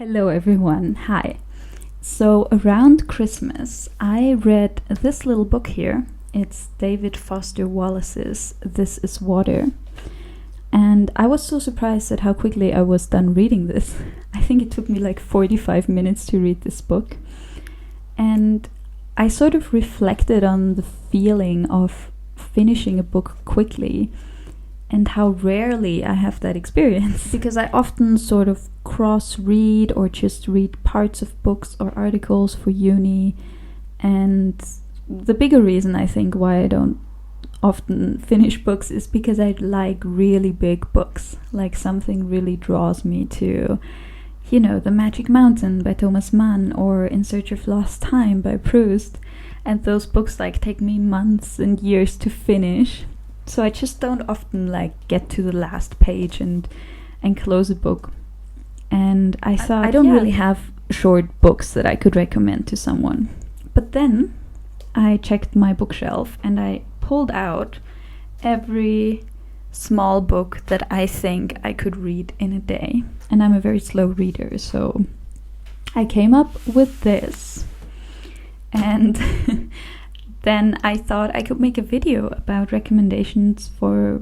Hello everyone, hi. So around Christmas I read this little book here. It's David Foster Wallace's This Is Water. And I was so surprised at how quickly I was done reading this. I think it took me like 45 minutes to read this book. And I sort of reflected on the feeling of finishing a book quickly and how rarely I have that experience, because I often sort of cross-read or just read parts of books or articles for uni. And the bigger reason I think why I don't often finish books is because I like really big books, like something really draws me to, The Magic Mountain by Thomas Mann or In Search of Lost Time by Proust. And those books take me months and years to finish. So I just don't often get to the last page and close a book. And I thought I don't really have short books that I could recommend to someone. But then I checked my bookshelf and I pulled out every small book that I think I could read in a day. And I'm a very slow reader, so I came up with this. And then I thought I could make a video about recommendations for,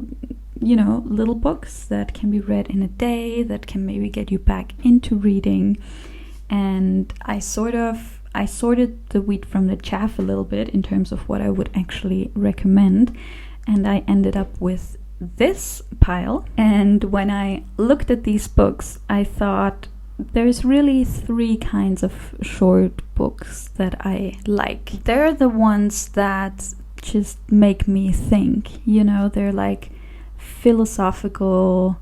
little books that can be read in a day, that can maybe get you back into reading. And I sorted the wheat from the chaff a little bit in terms of what I would actually recommend. And I ended up with this pile. And when I looked at these books, I thought there's really three kinds of short books that I like. They're the ones that just make me think, they're like philosophical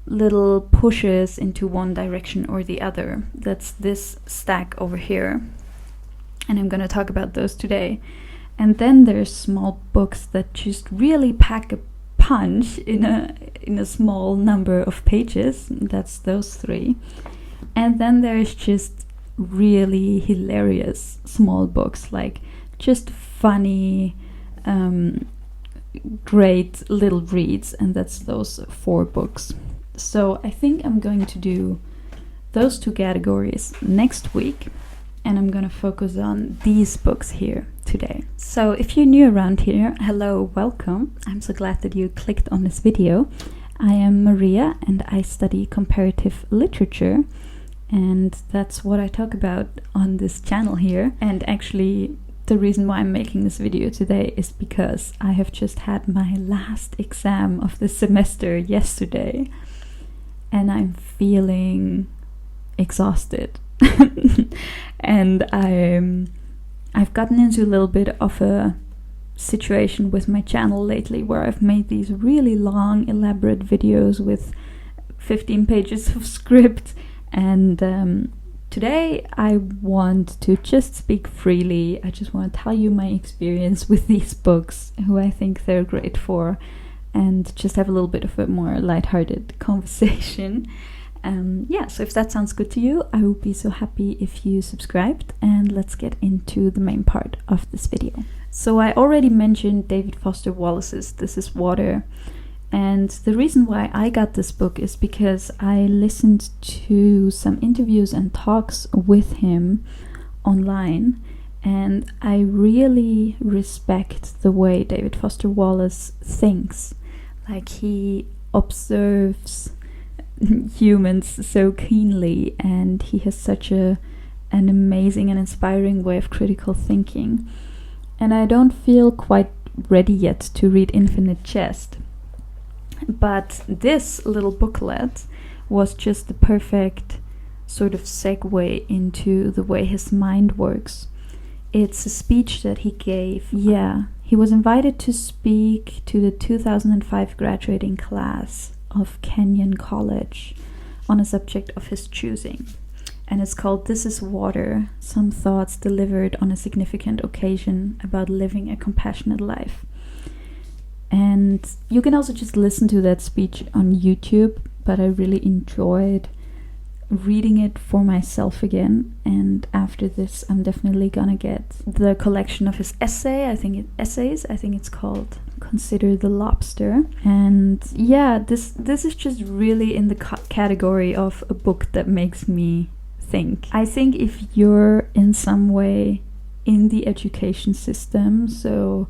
little pushes into one direction or the other. That's this stack over here. And I'm going to talk about those today. And then there's small books that just really pack a punch in a small number of pages. That's those three. And then there's just really hilarious small books, just funny, great little reads, and that's those four books. So I think I'm going to do those two categories next week, and I'm going to focus on these books here today. So if you're new around here, hello, welcome. I'm so glad that you clicked on this video. I am Maria and I study comparative literature, and that's what I talk about on this channel here. And actually the reason why I'm making this video today is because I have just had my last exam of the semester yesterday and I'm feeling exhausted. And I've gotten into a little bit of a situation with my channel lately where I've made these really long, elaborate videos with 15 pages of script, and today I want to just speak freely. I just want to tell you my experience with these books, who I think they're great for, and just have a little bit of a more lighthearted conversation. So if that sounds good to you, I would be so happy if you subscribed, and let's get into the main part of this video. So I already mentioned David Foster Wallace's This Is Water, and the reason why I got this book is because I listened to some interviews and talks with him online, and I really respect the way David Foster Wallace thinks. He observes humans so keenly, and he has such an amazing and inspiring way of critical thinking. And I don't feel quite ready yet to read Infinite Jest, but this little booklet was just the perfect sort of segue into the way his mind works. It's a speech that he gave. He was invited to speak to the 2005 graduating class of Kenyon College on a subject of his choosing. And it's called This Is Water, Some Thoughts Delivered on a Significant Occasion About Living a Compassionate Life. And you can also just listen to that speech on YouTube, but I really enjoyed reading it for myself again, and after this I'm definitely gonna get the collection of his essays. I think it's called Consider the Lobster. And yeah, this is just really in the category of a book that makes me think. I think if you're in some way in the education system, so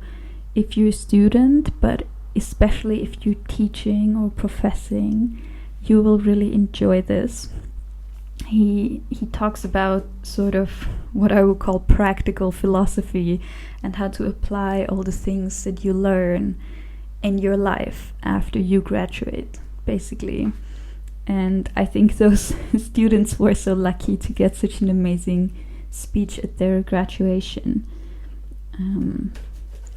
if you're a student, but especially if you're teaching or professing, you will really enjoy this. He talks about sort of what I would call practical philosophy and how to apply all the things that you learn in your life after you graduate, basically. And I think those students were so lucky to get such an amazing speech at their graduation.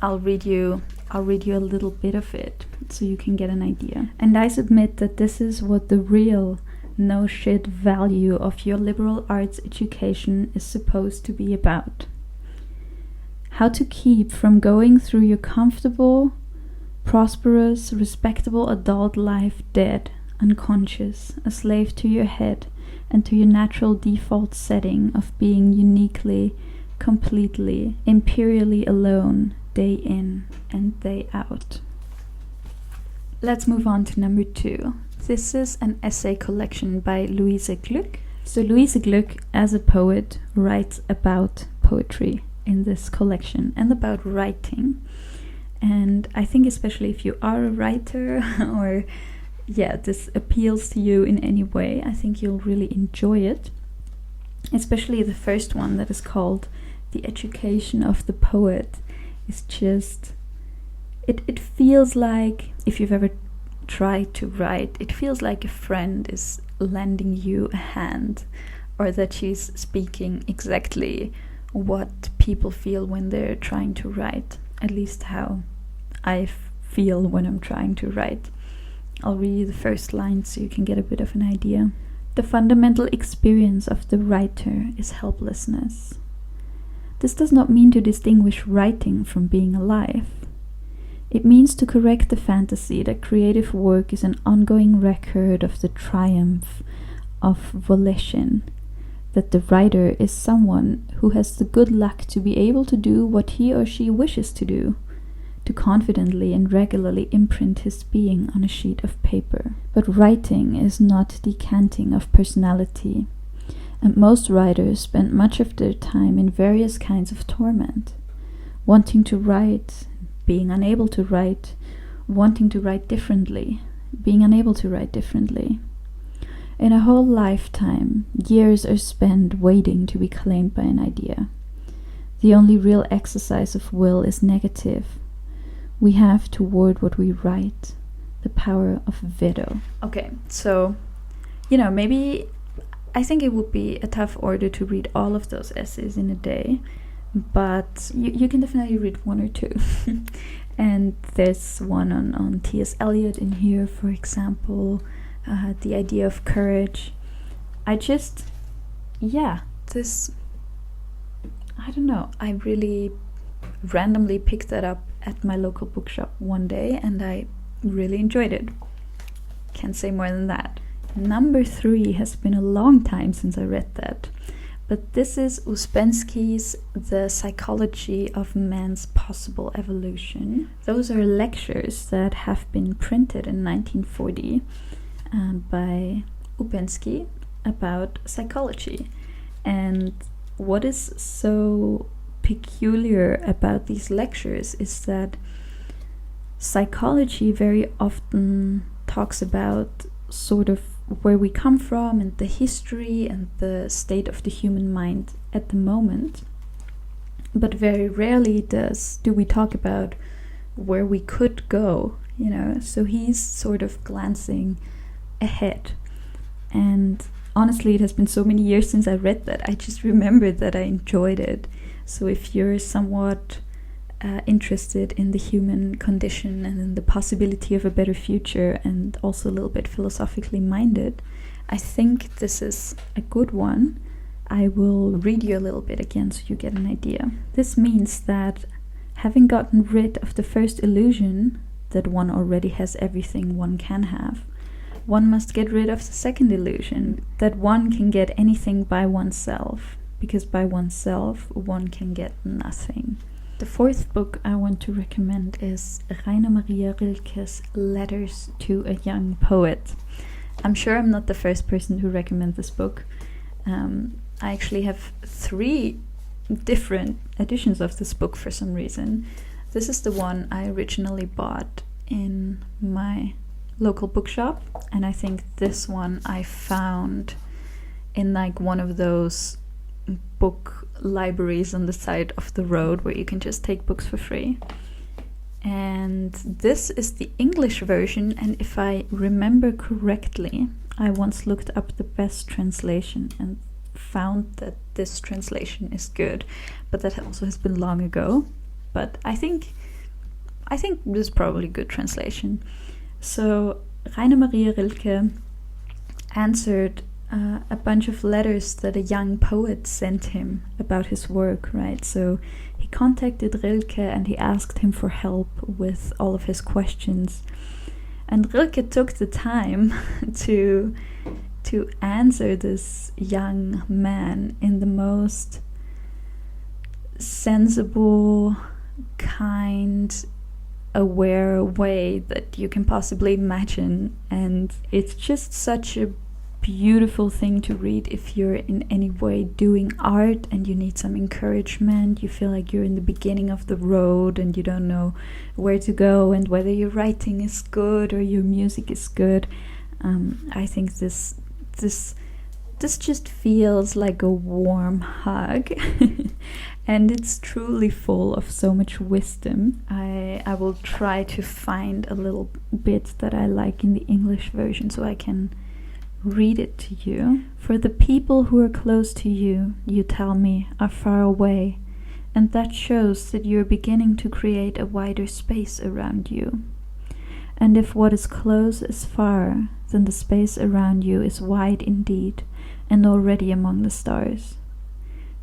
I'll read you a little bit of it so you can get an idea. And I submit that this is what the real no shit value of your liberal arts education is supposed to be about. How to keep from going through your comfortable, prosperous, respectable adult life dead, unconscious, a slave to your head and to your natural default setting of being uniquely, completely, imperially alone, day in and day out. Let's move on to number 2. This is an essay collection by Louise Glück. So Louise Glück, as a poet, writes about poetry in this collection and about writing. And I think especially if you are a writer or this appeals to you in any way, I think you'll really enjoy it. Especially the first one that is called The Education of the Poet is just, it feels like, if you've ever tried to write, it feels like a friend is lending you a hand, or that she's speaking exactly what people feel when they're trying to write, at least how I feel when I'm trying to write. I'll read you the first line so you can get a bit of an idea. The fundamental experience of the writer is helplessness. This does not mean to distinguish writing from being alive. It means to correct the fantasy that creative work is an ongoing record of the triumph of volition, that the writer is someone who has the good luck to be able to do what he or she wishes to do, to confidently and regularly imprint his being on a sheet of paper. But writing is not decanting of personality, and most writers spend much of their time in various kinds of torment, wanting to write, being unable to write, wanting to write differently, being unable to write differently. In a whole lifetime, years are spent waiting to be claimed by an idea. The only real exercise of will is negative. We have toward what we write the power of veto. Okay, so, maybe I think it would be a tough order to read all of those essays in a day, but you can definitely read one or two. And there's one on T.S. Eliot in here, for example, the idea of courage. I don't know, I really randomly picked that up at my local bookshop one day and I really enjoyed it. Can't say more than that. Number 3 has been a long time since I read that. But this is Ouspensky's The Psychology of Man's Possible Evolution. Those are lectures that have been printed in 1940 by Ouspensky about psychology. And what is so peculiar about these lectures is that psychology very often talks about sort of where we come from and the history and the state of the human mind at the moment, but very rarely do we talk about where we could go, so he's sort of glancing ahead. And honestly, it has been so many years since I read that, I just remembered that I enjoyed it. So if you're somewhat interested in the human condition and in the possibility of a better future, and also a little bit philosophically minded, I think this is a good one. I will read you a little bit again so you get an idea. This means that having gotten rid of the first illusion that one already has everything one can have, one must get rid of the second illusion, that one can get anything by oneself, because by oneself one can get nothing. The fourth book I want to recommend is Rainer Maria Rilke's Letters to a Young Poet. I'm sure I'm not the first person to recommend this book. I actually have 3 different editions of this book for some reason. This is the one I originally bought in my local bookshop, and I think this one I found in like one of those book libraries on the side of the road where you can just take books for free. And this is the English version, and if I remember correctly, I once looked up the best translation and found that this translation is good, but that also has been long ago. But I think this is probably good translation. So Rainer Maria Rilke answered a bunch of letters that a young poet sent him about his work, right? So he contacted Rilke and he asked him for help with all of his questions. And Rilke took the time to answer this young man in the most sensible, kind, aware way that you can possibly imagine. And it's just such a beautiful thing to read if you're in any way doing art and you need some encouragement. You feel like you're in the beginning of the road and you don't know where to go and whether your writing is good or your music is good. I think this just feels like a warm hug. And it's truly full of so much wisdom. I will try to find a little bit that I like in the English version so I can read it to you. For the people who are close to you, you tell me, are far away, and that shows that you're beginning to create a wider space around you. And if what is close is far, then the space around you is wide indeed, and already among the stars.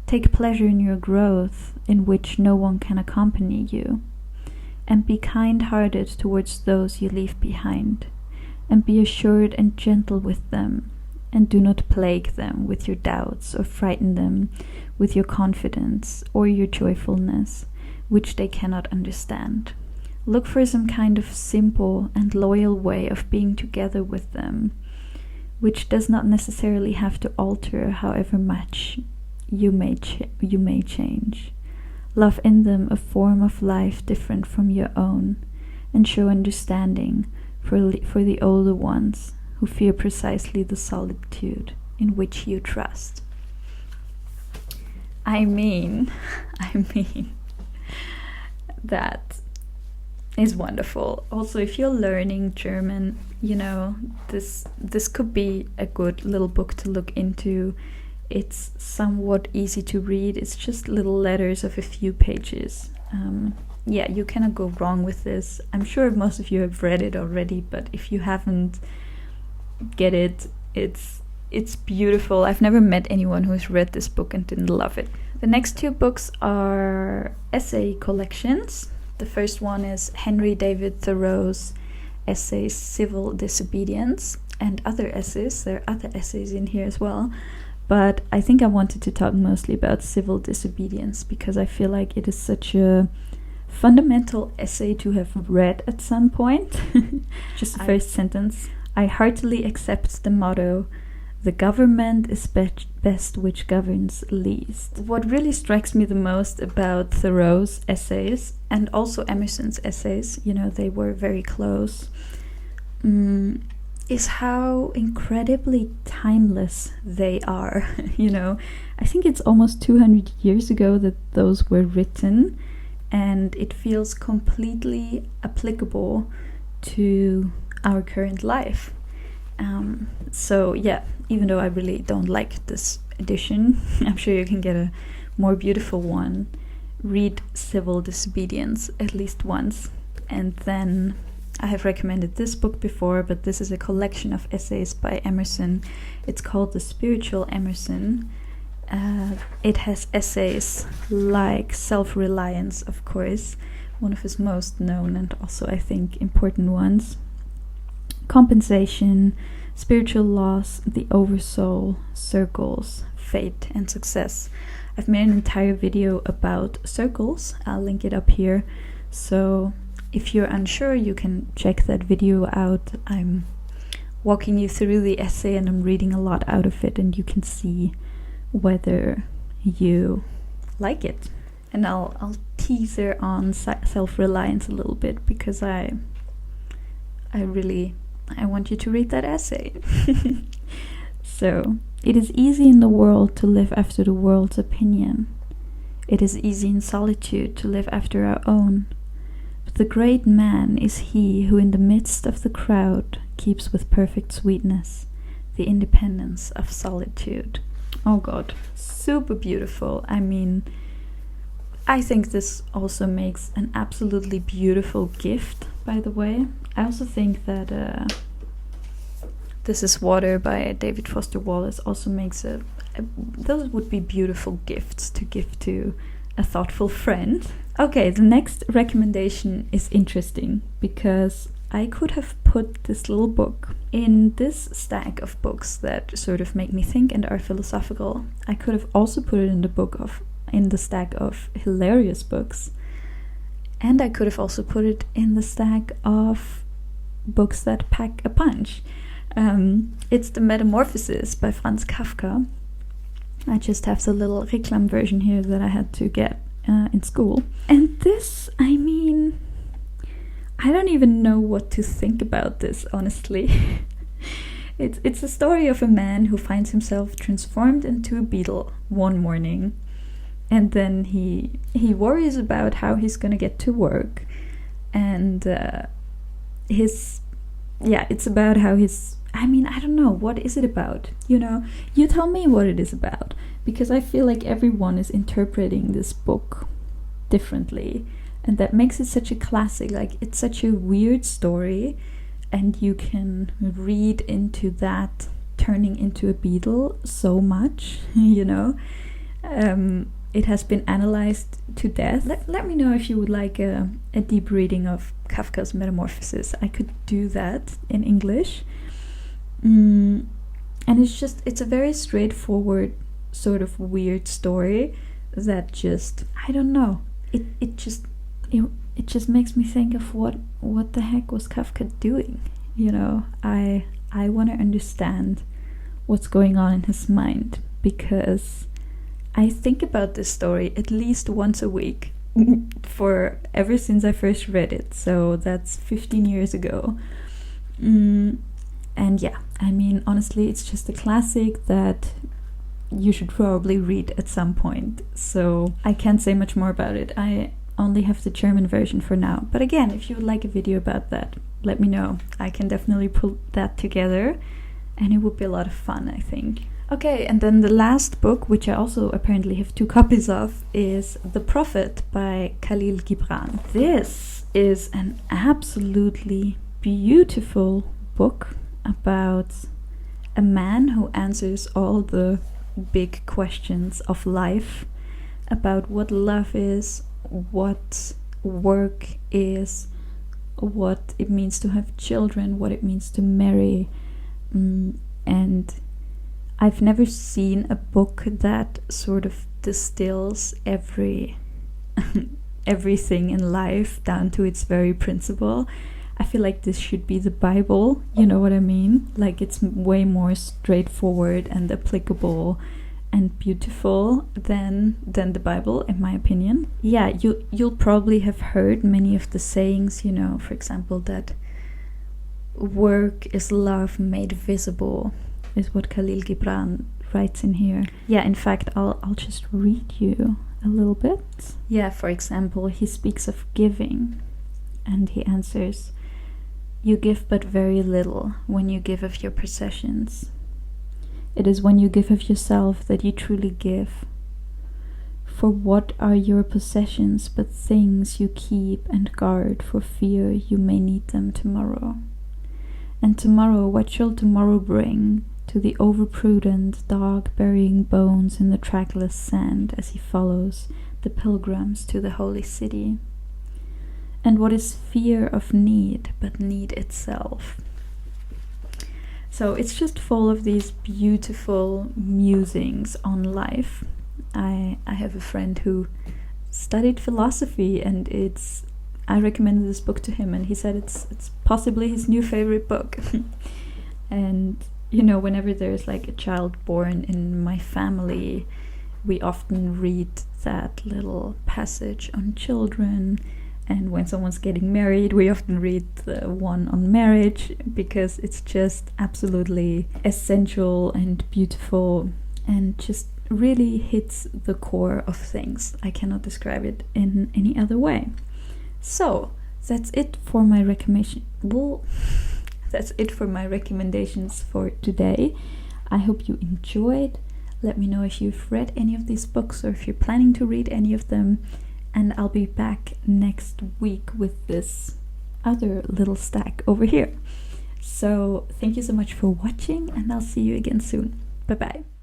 Take pleasure in your growth, in which no one can accompany you, and be kind-hearted towards those you leave behind, and be assured and gentle with them, and do not plague them with your doubts or frighten them with your confidence or your joyfulness, which they cannot understand. Look for some kind of simple and loyal way of being together with them, which does not necessarily have to alter however much you may change. Love in them a form of life different from your own, and show understanding for the older ones who fear precisely the solitude in which you trust. I mean, that is wonderful. Also, if you're learning German, you know, this could be a good little book to look into. It's somewhat easy to read. It's just little letters of a few pages. Yeah, you cannot go wrong with this. I'm sure most of you have read it already, but if you haven't, get it. It's beautiful. I've never met anyone who's read this book and didn't love it. The next 2 books are essay collections. The first one is Henry David Thoreau's essays Civil Disobedience and other essays. There are other essays in here as well, but I think I wanted to talk mostly about Civil Disobedience because I feel like it is such a fundamental essay to have read at some point. Just the first sentence. I heartily accept the motto, the government is best which governs least. What really strikes me the most about Thoreau's essays, and also Emerson's essays, you know, they were very close, is how incredibly timeless they are. You know, I think it's almost 200 years ago that those were written, and it feels completely applicable to our current life. So yeah, even though I really don't like this edition, I'm sure you can get a more beautiful one. Read Civil Disobedience at least once. And then I have recommended this book before, but this is a collection of essays by Emerson. It's called The Spiritual Emerson. It has essays like Self-Reliance, of course, one of his most known and also, I think, important ones. compensation, spiritual loss, the oversoul, circles, fate, and success. I've made an entire video about circles. I'll link it up here. So if you're unsure, you can check that video out. I'm walking you through the essay and I'm reading a lot out of it, and you can see whether you like it. And I'll teaser on self-reliance a little bit, because I want you to read that essay. So, it is easy in the world to live after the world's opinion. It is easy in solitude to live after our own. But the great man is he who in the midst of the crowd keeps with perfect sweetness the independence of solitude. Oh God, super beautiful. I mean, I think this also makes an absolutely beautiful gift, by the way. I also think that This Is Water by David Foster Wallace also makes those would be beautiful gifts to give to a thoughtful friend. Okay, the next recommendation is interesting, because I could have put this little book in this stack of books that sort of make me think and are philosophical. I could have also put it in the stack of hilarious books, and I could have also put it in the stack of books that pack a punch. It's The Metamorphosis by Franz Kafka. I just have the little Reclam version here that I had to get in school. And this, I mean, I don't even know what to think about this, honestly. It's a story of a man who finds himself transformed into a beetle one morning. And then he worries about how he's gonna get to work. And it's about how I mean, I don't know, what is it about? You tell me what it is about, because I feel like everyone is interpreting this book differently, and that makes it such a classic. Like, it's such a weird story, and you can read into that turning into a beetle so much, It has been analyzed to death. Let me know if you would like a deep reading of Kafka's Metamorphosis. I could do that in English. And it's a very straightforward, sort of weird story that just, I don't know, it just makes me think of what the heck was Kafka doing. I want to understand what's going on in his mind, because I think about this story at least once a week ever since I first read it. So that's 15 years ago. And yeah, I mean, honestly, it's just a classic that you should probably read at some point. So I can't say much more about it. I only have the German version for now. But again, if you would like a video about that, let me know. I can definitely pull that together, and it would be a lot of fun, I think. Okay, and then the last book, which I also apparently have 2 copies of, is The Prophet by Khalil Gibran. This is an absolutely beautiful book about a man who answers all the big questions of life, about what love is, what work is, what it means to have children, what it means to marry, and I've never seen a book that sort of distills everything in life down to its very principle. I feel like this should be the Bible, you know what I mean? Like, it's way more straightforward and applicable and beautiful than the Bible, in my opinion. Yeah, you'll probably have heard many of the sayings, for example, that work is love made visible, is what Khalil Gibran writes in here. Yeah, in fact, I'll just read you a little bit. Yeah, for example, he speaks of giving, and he answers, "You give but very little when you give of your possessions. It is when you give of yourself that you truly give. For what are your possessions but things you keep and guard for fear you may need them tomorrow? And tomorrow, what shall tomorrow bring to the overprudent dog burying bones in the trackless sand as he follows the pilgrims to the holy city? And what is fear of need but need itself? So it's just full of these beautiful musings on life. I have a friend who studied philosophy, and I recommended this book to him, and he said it's possibly his new favorite book. And whenever there's like a child born in my family, we often read that little passage on children. And when someone's getting married, we often read the one on marriage, because it's just absolutely essential and beautiful and just really hits the core of things. I cannot describe it in any other way. So that's it for my that's it for my recommendations for today. I hope you enjoyed. Let me know if you've read any of these books or if you're planning to read any of them. And I'll be back next week with this other little stack over here. So thank you so much for watching, and I'll see you again soon. Bye bye.